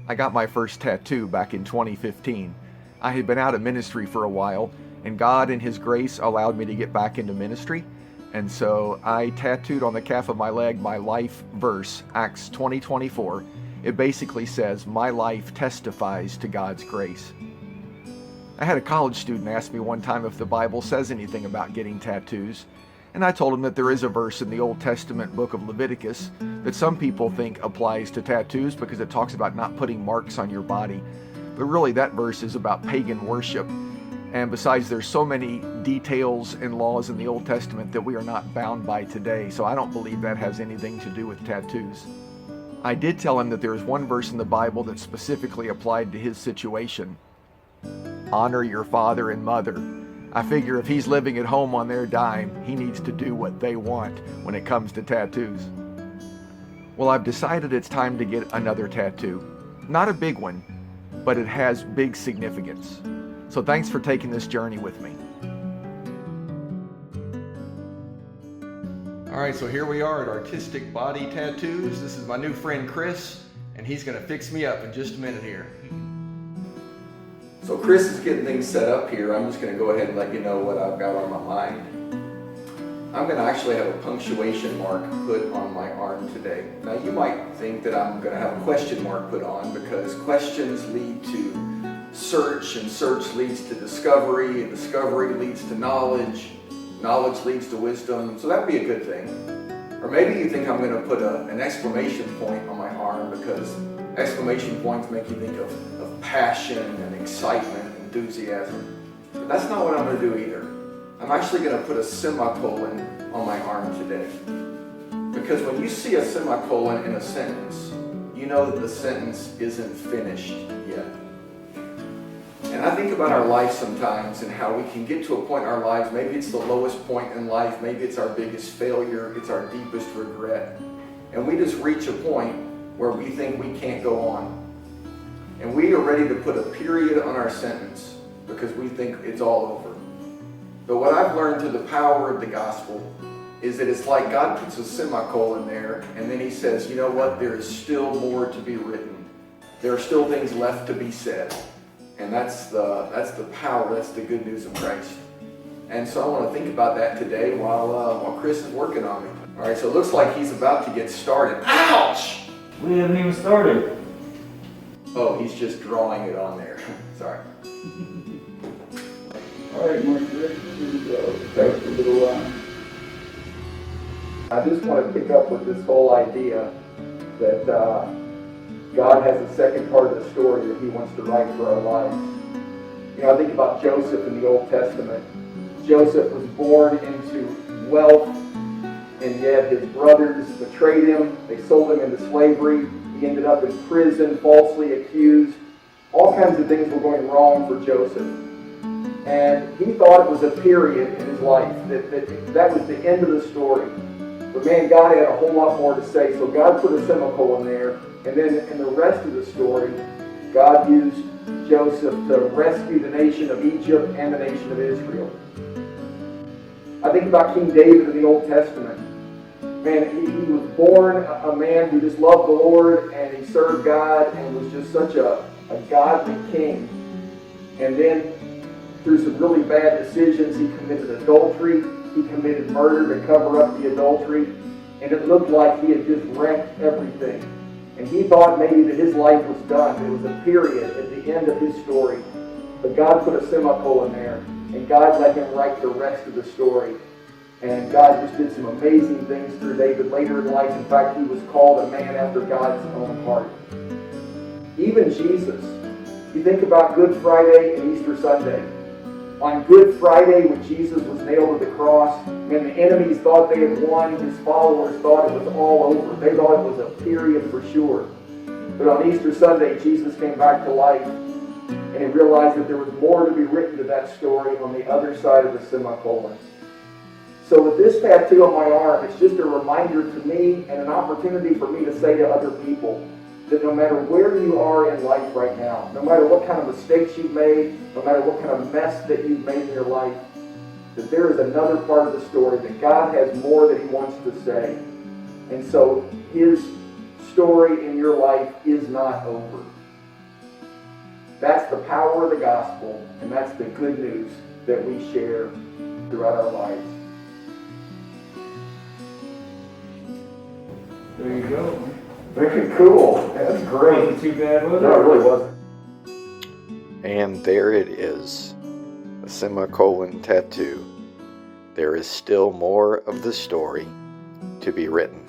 I got my first tattoo back in 2015. I had been out of ministry for a while, and God in His grace allowed me to get back into ministry. And so I tattooed on the calf of my leg my life verse, Acts 20:24. It basically says, "My life testifies to God's grace." I had a college student ask me one time if the Bible says anything about getting tattoos, and I told him that there is a verse in the Old Testament book of Leviticus that some people think applies to tattoos because it talks about not putting marks on your body. But really that verse is about pagan worship. And besides, there's so many details and laws in the Old Testament that we are not bound by today, so I don't believe that has anything to do with tattoos. I did tell him that there is one verse in the Bible that specifically applied to his situation. Honor your father and mother. I figure if he's living at home on their dime, he needs to do what they want when it comes to tattoos. Well, I've decided it's time to get another tattoo. Not a big one, but it has big significance. So thanks for taking this journey with me. All right, so here we are at Artistic Body Tattoos. This is my new friend Chris, and he's gonna fix me up in just a minute here. So Chris is getting things set up here. I'm just gonna go ahead and let you know what I've got on my mind. I'm gonna actually have a punctuation mark put on my arm today. Now you might think that I'm gonna have a question mark put on because questions lead to search, and search leads to discovery, and discovery leads to knowledge, knowledge leads to wisdom, so that'd be a good thing. Or maybe you think I'm going to put an exclamation point on my arm because exclamation points make you think of passion and excitement and enthusiasm. But that's not what I'm going to do either. I'm actually going to put a semicolon on my arm today. Because when you see a semicolon in a sentence, you know that the sentence isn't finished yet. And I think about our life sometimes and how we can get to a point in our lives, maybe it's the lowest point in life, maybe it's our biggest failure, it's our deepest regret. And we just reach a point where we think we can't go on. And we are ready to put a period on our sentence because we think it's all over. But what I've learned through the power of the gospel is that it's like God puts a semicolon there and then He says, you know what, there is still more to be written. There are still things left to be said. And that's the power, that's the good news of Christ. And so I want to think about that today while Chris is working on me. All right, so it looks like he's about to get started. Ouch! We haven't even started. Oh, he's just drawing it on there. Sorry. All right, Mark, here we go. Take a little I just want to pick up with this whole idea that God has a second part of the story that He wants to write for our lives. You know, I think about Joseph in the Old Testament. Joseph was born into wealth, and yet his brothers betrayed him. They sold him into slavery. He ended up in prison, falsely accused. All kinds of things were going wrong for Joseph. And he thought it was a period in his life, that was the end of the story. But man, God had a whole lot more to say. So God put a semicolon there. And then in the rest of the story, God used Joseph to rescue the nation of Egypt and the nation of Israel. I think about King David in the Old Testament. Man, he was born a man who just loved the Lord and he served God and was just such a godly king. And then through some really bad decisions, he committed adultery. He committed murder to cover up the adultery. And it looked like he had just wrecked everything. And he thought maybe that his life was done. It was a period at the end of his story. But God put a semicolon there. And God let him write the rest of the story. And God just did some amazing things through David later in life. In fact, he was called a man after God's own heart. Even Jesus. You think about Good Friday and Easter Sunday. On Good Friday, when Jesus was nailed to the cross, when the enemies thought they had won, his followers thought it was all over. They thought it was a period for sure. But on Easter Sunday, Jesus came back to life, and he realized that there was more to be written to that story on the other side of the semicolon. So with this tattoo on my arm, it's just a reminder to me and an opportunity for me to say to other people that no matter where you are in life right now, no matter what kind of mistakes you've made, no matter what kind of mess that you've made in your life, that there is another part of the story, that God has more that He wants to say. And so His story in your life is not over. That's the power of the gospel, and that's the good news that we share throughout our lives. There you go. Very cool. That's great. Wasn't too bad, was it? No, it really wasn't. And there it is, a semicolon tattoo. There is still more of the story to be written.